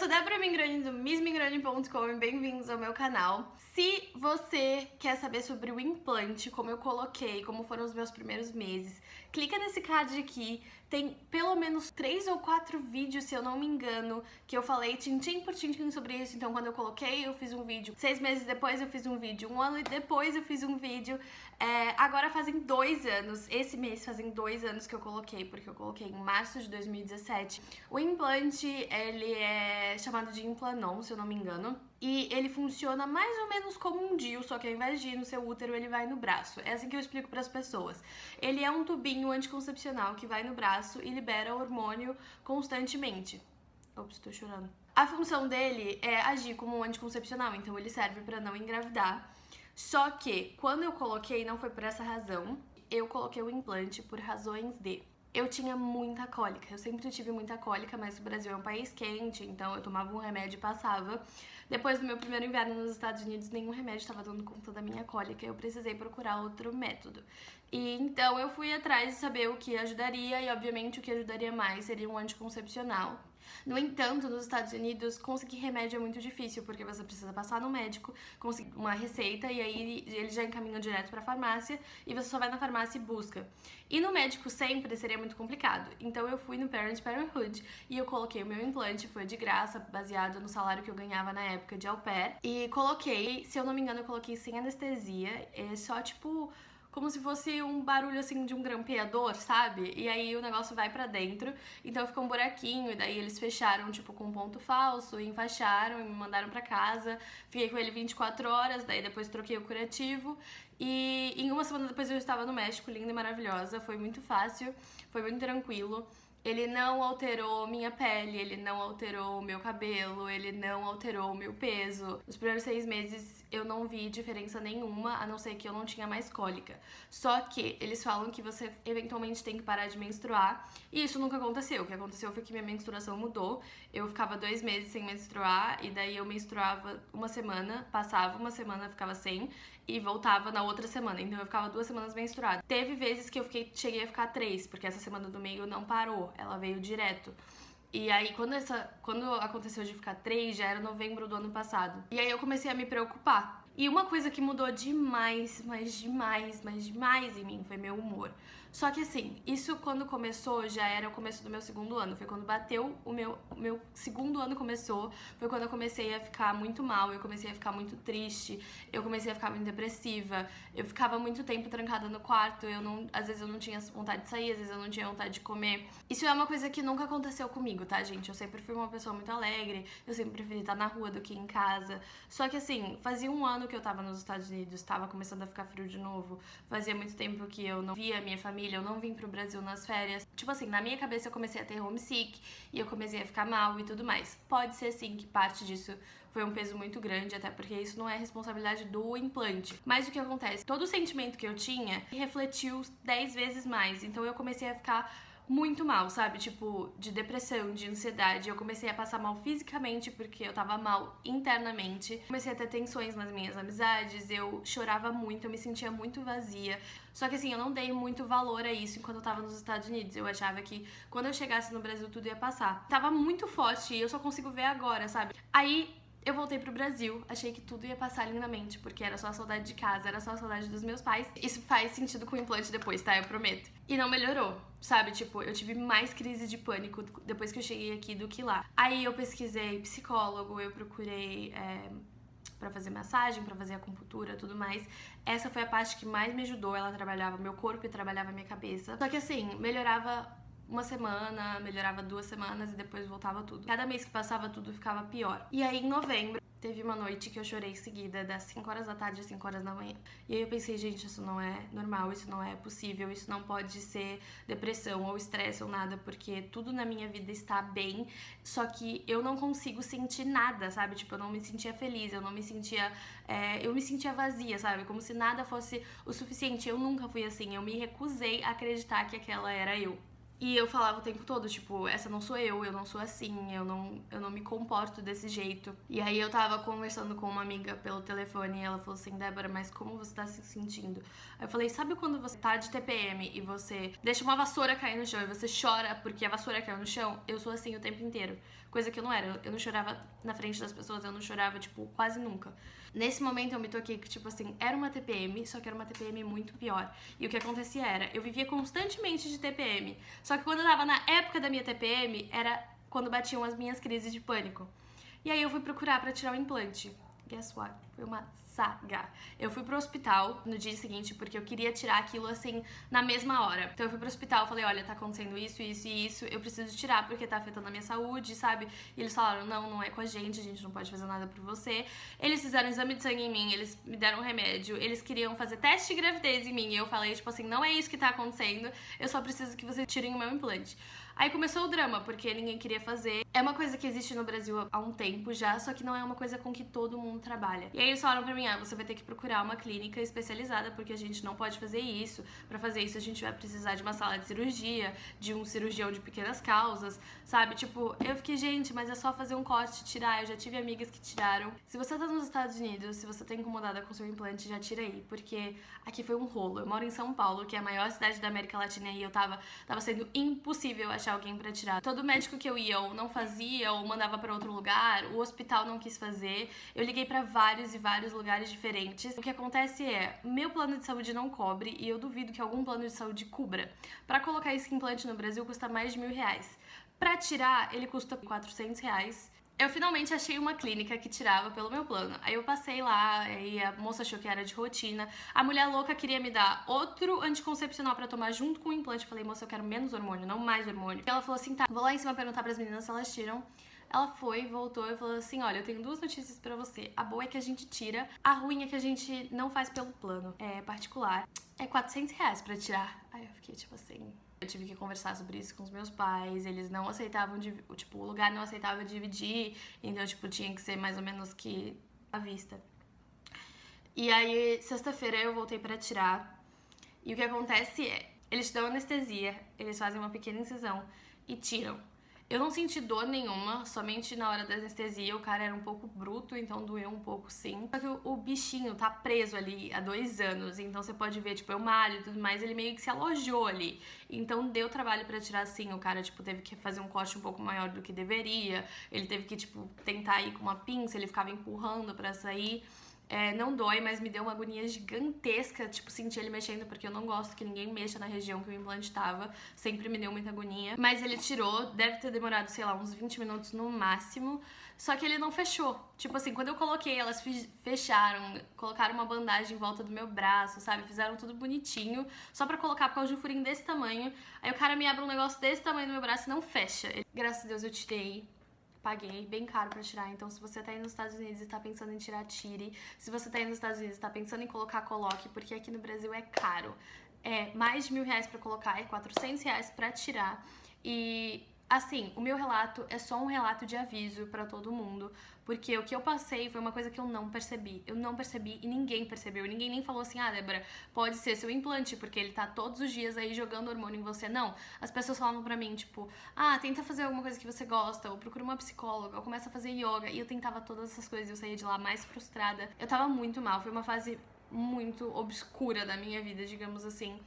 sou Débora Mingroni do missmingroni.com e bem-vindos ao meu canal. Se você quer saber sobre o implante, como eu coloquei, como foram os meus primeiros meses, clica nesse card aqui, tem pelo menos 3 ou 4 vídeos, se eu não me engano, que eu falei tintim por tintim sobre isso. Então quando eu coloquei, eu fiz um vídeo, 6 meses depois eu fiz um vídeo, 1 ano depois eu fiz um vídeo. Agora fazem 2 anos, esse mês fazem 2 anos que eu coloquei, porque eu coloquei em março de 2017. O implante, ele é chamado de Implanon, se eu não me engano, e ele funciona mais ou menos como um DIU, só que ao invés de ir no seu útero, ele vai no braço. É assim que eu explico para as pessoas. Ele é um tubinho anticoncepcional que vai no braço e libera hormônio constantemente. Ops, tô chorando. A função dele é agir como um anticoncepcional, então ele serve para não engravidar. Só que, quando eu coloquei, não foi por essa razão, eu coloquei o implante por razões de... Eu tinha muita cólica, eu sempre tive muita cólica, mas o Brasil é um país quente, então eu tomava um remédio e passava. Depois do meu primeiro inverno nos Estados Unidos, nenhum remédio estava dando conta da minha cólica, eu precisei procurar outro método. E então eu fui atrás de saber o que ajudaria, e obviamente o que ajudaria mais seria um anticoncepcional. No entanto, nos Estados Unidos, conseguir remédio é muito difícil, porque você precisa passar no médico, conseguir uma receita, e aí ele já encaminha direto pra farmácia, e você só vai na farmácia e busca. E no médico sempre seria muito complicado. Então eu fui no Planned Parenthood e eu coloquei o meu implante, foi de graça, baseado no salário que eu ganhava na época de au pair. E coloquei, se eu não me engano, eu coloquei sem anestesia, só tipo... como se fosse um barulho assim de um grampeador, sabe? E aí o negócio vai pra dentro, então ficou um buraquinho, e daí eles fecharam tipo com um ponto falso, enfaixaram e me mandaram pra casa. Fiquei com ele 24 horas, daí depois troquei o curativo e em uma semana depois eu estava no México, linda e maravilhosa. Foi muito fácil, foi muito tranquilo. Ele não alterou minha pele, ele não alterou o meu cabelo, ele não alterou o meu peso. Nos primeiros 6 meses eu não vi diferença nenhuma, a não ser que eu não tinha mais cólica. Só que eles falam que você eventualmente tem que parar de menstruar, e isso nunca aconteceu. O que aconteceu foi que minha menstruação mudou. Eu ficava 2 meses sem menstruar, e daí eu menstruava uma semana, passava uma semana, ficava sem, e voltava na outra semana. Então eu ficava 2 semanas menstruada. Teve vezes que eu cheguei a ficar 3, porque essa semana do meio não parou, ela veio direto. E aí, quando aconteceu de ficar 3, já era novembro do ano passado. E aí eu comecei a me preocupar. E uma coisa que mudou demais, mas demais em mim, foi meu humor. Só que assim, isso quando começou, já era o começo do meu 2º ano. Foi quando bateu o meu 2º ano começou. Foi quando eu comecei a ficar muito mal, eu comecei a ficar muito triste, eu comecei a ficar muito depressiva. Eu ficava muito tempo trancada no quarto, às vezes eu não tinha vontade de sair, às vezes eu não tinha vontade de comer. Isso é uma coisa que nunca aconteceu comigo, tá, gente? Eu sempre fui uma pessoa muito alegre, eu sempre preferi estar na rua do que em casa. Só que assim, fazia 1 ano que eu tava nos Estados Unidos, tava começando a ficar frio de novo. Fazia muito tempo que eu não via a minha família, eu não vim pro Brasil nas férias. Tipo assim, na minha cabeça eu comecei a ter homesick e eu comecei a ficar mal e tudo mais. Pode ser sim que parte disso foi um peso muito grande, até porque isso não é responsabilidade do implante. Mas o que acontece? Todo o sentimento que eu tinha refletiu 10 vezes mais. Então eu comecei a ficar muito mal, sabe? Tipo, de depressão, de ansiedade. Eu comecei a passar mal fisicamente porque eu tava mal internamente. Comecei a ter tensões nas minhas amizades, eu chorava muito, eu me sentia muito vazia. Só que assim, eu não dei muito valor a isso enquanto eu tava nos Estados Unidos. Eu achava que quando eu chegasse no Brasil tudo ia passar. Tava muito forte e eu só consigo ver agora, sabe? Aí eu voltei pro Brasil, achei que tudo ia passar lindamente, porque era só a saudade de casa, era só a saudade dos meus pais. Isso faz sentido com o implante depois, tá? Eu prometo. E não melhorou, sabe? Tipo, eu tive mais crise de pânico depois que eu cheguei aqui do que lá. Aí eu pesquisei psicólogo, eu procurei pra fazer massagem, pra fazer acupuntura, tudo mais. Essa foi a parte que mais me ajudou, ela trabalhava meu corpo e trabalhava minha cabeça. Só que assim, melhorava 1 semana, melhorava 2 semanas e depois voltava tudo. Cada mês que passava tudo ficava pior. E aí em novembro teve uma noite que eu chorei seguida, das 5 horas da tarde às 5 horas da manhã. E aí eu pensei, gente, isso não é normal, isso não é possível, isso não pode ser depressão ou estresse ou nada, porque tudo na minha vida está bem, só que eu não consigo sentir nada, sabe? Tipo, eu não me sentia feliz, eu não me sentia... eu me sentia vazia, sabe? Como se nada fosse o suficiente. Eu nunca fui assim, eu me recusei a acreditar que aquela era eu. E eu falava o tempo todo, tipo, essa não sou eu não sou assim, eu não me comporto desse jeito. E aí eu tava conversando com uma amiga pelo telefone e ela falou assim, Débora, mas como você tá se sentindo? Aí eu falei, sabe quando você tá de TPM e você deixa uma vassoura cair no chão e você chora porque a vassoura caiu no chão? Eu sou assim o tempo inteiro. Coisa que eu não era. Eu não chorava na frente das pessoas, eu não chorava, tipo, quase nunca. Nesse momento eu me toquei que, tipo assim, era uma TPM, só que era uma TPM muito pior. E o que acontecia era, eu vivia constantemente de TPM. Só que quando eu tava na época da minha TPM, era quando batiam as minhas crises de pânico. E aí eu fui procurar pra tirar o implante. Guess what? Foi uma saga. Eu fui pro hospital no dia seguinte porque eu queria tirar aquilo assim na mesma hora. Então eu fui pro hospital, falei, olha, tá acontecendo isso, isso e isso, eu preciso tirar porque tá afetando a minha saúde, sabe? E eles falaram, não é com a gente não pode fazer nada por você. Eles fizeram um exame de sangue em mim, eles me deram um remédio, eles queriam fazer teste de gravidez em mim e eu falei, tipo assim, não é isso que tá acontecendo, eu só preciso que vocês tirem o meu implante. Aí começou o drama, porque ninguém queria fazer. É uma coisa que existe no Brasil há um tempo já, só que não é uma coisa com que todo mundo trabalha. E aí eles falaram pra mim, você vai ter que procurar uma clínica especializada, porque a gente não pode fazer isso. Pra fazer isso a gente vai precisar de uma sala de cirurgia, de um cirurgião de pequenas causas, sabe? Tipo, eu fiquei, gente, mas é só fazer um corte e tirar. Eu já tive amigas que tiraram. Se você tá nos Estados Unidos, se você tá incomodada com seu implante, já tira aí, porque aqui foi um rolo. Eu moro em São Paulo, que é a maior cidade da América Latina, e eu tava sendo impossível achar alguém pra tirar. Todo médico que eu ia ou não fazia ou mandava pra outro lugar, o hospital não quis fazer. Eu liguei pra vários e vários lugares diferentes. O que acontece é, meu plano de saúde não cobre e eu duvido que algum plano de saúde cubra. Pra colocar esse implante no Brasil custa mais de R$1.000. Pra tirar, ele custa R$400. Eu finalmente achei uma clínica que tirava pelo meu plano. Aí eu passei lá e a moça achou que era de rotina. A mulher louca queria me dar outro anticoncepcional pra tomar junto com o implante. Eu falei, moça, eu quero menos hormônio, não mais hormônio. E ela falou assim, tá, vou lá em cima perguntar pras meninas se elas tiram. Ela foi, voltou e falou assim, olha, eu tenho duas notícias pra você. A boa é que a gente tira, a ruim é que a gente não faz pelo plano. É particular. É R$400 pra tirar. Aí eu fiquei tipo assim... Eu tive que conversar sobre isso com os meus pais, eles não aceitavam, tipo, o lugar não aceitava dividir, então, tipo, tinha que ser mais ou menos que à vista. E aí, sexta-feira eu voltei pra tirar, e o que acontece é, eles te dão anestesia, eles fazem uma pequena incisão e tiram. Eu não senti dor nenhuma, somente na hora da anestesia. O cara era um pouco bruto, então doeu um pouco sim. Só que o bichinho tá preso ali há 2 anos, então você pode ver, tipo, eu malho e tudo mais, ele meio que se alojou ali. Então deu trabalho pra tirar sim, o cara, tipo, teve que fazer um corte um pouco maior do que deveria. Ele teve que, tipo, tentar ir com uma pinça, ele ficava empurrando pra sair. Não dói, mas me deu uma agonia gigantesca, tipo, sentir ele mexendo, porque eu não gosto que ninguém mexa na região que o implante tava, sempre me deu muita agonia. Mas ele tirou, deve ter demorado, sei lá, uns 20 minutos no máximo, só que ele não fechou. Tipo assim, quando eu coloquei, elas fecharam, colocaram uma bandagem em volta do meu braço, sabe? Fizeram tudo bonitinho, só pra colocar por causa de um furinho desse tamanho. Aí o cara me abre um negócio desse tamanho no meu braço e não fecha. Graças a Deus eu tirei. Paguei bem caro pra tirar, então se você tá aí nos Estados Unidos e tá pensando em tirar, tire. Se você tá aí nos Estados Unidos e tá pensando em colocar, coloque, porque aqui no Brasil é caro. É mais de R$1.000 pra colocar, é R$400 pra tirar. E, assim, o meu relato é só um relato de aviso pra todo mundo, porque o que eu passei foi uma coisa que eu não percebi. Eu não percebi e ninguém percebeu. Ninguém nem falou assim, Débora, pode ser seu implante, porque ele tá todos os dias aí jogando hormônio em você. Não. As pessoas falavam pra mim, tipo, tenta fazer alguma coisa que você gosta, ou procura uma psicóloga, ou começa a fazer yoga. E eu tentava todas essas coisas e eu saía de lá mais frustrada. Eu tava muito mal. Foi uma fase muito obscura da minha vida, digamos assim,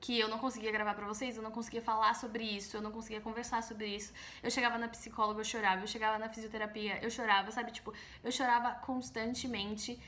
que eu não conseguia gravar pra vocês, eu não conseguia falar sobre isso, eu não conseguia conversar sobre isso. Eu chegava na psicóloga, eu chorava, eu chegava na fisioterapia, eu chorava, sabe? Tipo, eu chorava constantemente.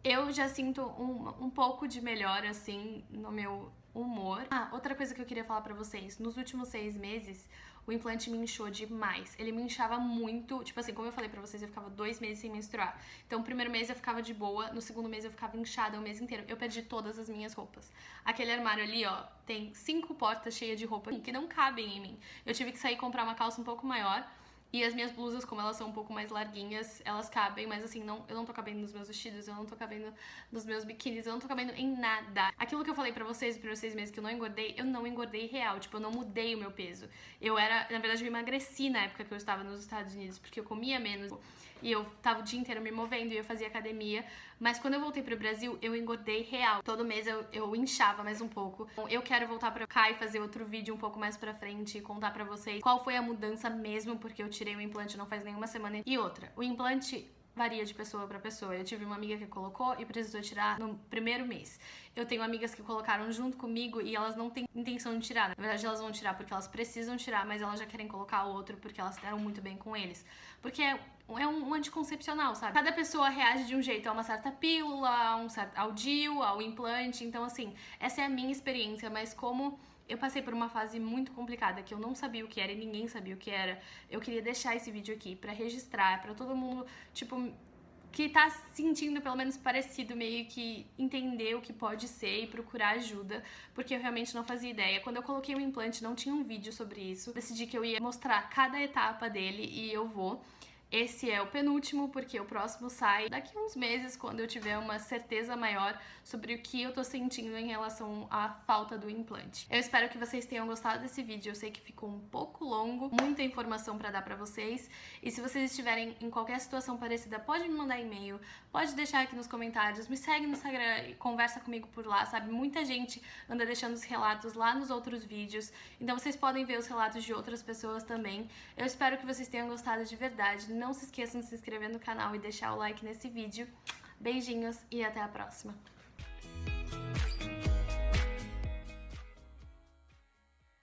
Eu já sinto um pouco de melhora, assim, no meu humor. Outra coisa que eu queria falar pra vocês. Nos últimos 6 meses, o implante me inchou demais. Ele me inchava muito. Tipo assim, como eu falei pra vocês, eu ficava 2 meses sem menstruar. Então, o primeiro mês eu ficava de boa. No segundo mês eu ficava inchada o mês inteiro. Eu perdi todas as minhas roupas. Aquele armário ali, ó, tem 5 portas cheias de roupa que não cabem em mim. Eu tive que sair e comprar uma calça um pouco maior. E as minhas blusas, como elas são um pouco mais larguinhas, elas cabem, mas assim, eu não tô cabendo nos meus vestidos, eu não tô cabendo nos meus biquínis, eu não tô cabendo em nada. Aquilo que eu falei pra vocês, os primeiros 6 meses que eu não engordei real, tipo, eu não mudei o meu peso. Na verdade, eu emagreci na época que eu estava nos Estados Unidos, porque eu comia menos e eu tava o dia inteiro me movendo e eu fazia academia. Mas quando eu voltei pro Brasil, eu engordei real. Todo mês eu inchava mais um pouco. Eu quero voltar pra cá e fazer outro vídeo um pouco mais pra frente e contar pra vocês qual foi a mudança mesmo, porque eu tirei o implante não faz nenhuma semana. E outra, o implante varia de pessoa pra pessoa. Eu tive uma amiga que colocou e precisou tirar no primeiro mês. Eu tenho amigas que colocaram junto comigo e elas não têm intenção de tirar. Na verdade, elas vão tirar porque elas precisam tirar, mas elas já querem colocar outro porque elas se deram muito bem com eles. Porque é um anticoncepcional, sabe? Cada pessoa reage de um jeito a uma certa pílula, ao DIU, ao implante. Então, assim, essa é a minha experiência, mas como eu passei por uma fase muito complicada, que eu não sabia o que era e ninguém sabia o que era, eu queria deixar esse vídeo aqui pra registrar, pra todo mundo, tipo, que tá sentindo pelo menos parecido, meio que entender o que pode ser e procurar ajuda, porque eu realmente não fazia ideia. Quando eu coloquei o implante, não tinha um vídeo sobre isso. Decidi que eu ia mostrar cada etapa dele e eu vou. Esse é o penúltimo, porque o próximo sai daqui a uns meses, quando eu tiver uma certeza maior sobre o que eu tô sentindo em relação à falta do implante. Eu espero que vocês tenham gostado desse vídeo, eu sei que ficou um pouco longo, muita informação pra dar pra vocês, e se vocês estiverem em qualquer situação parecida, pode me mandar e-mail, pode deixar aqui nos comentários, me segue no Instagram e conversa comigo por lá, sabe? Muita gente anda deixando os relatos lá nos outros vídeos, então vocês podem ver os relatos de outras pessoas também. Eu espero que vocês tenham gostado de verdade. Não se esqueçam de se inscrever no canal e deixar o like nesse vídeo. Beijinhos e até a próxima!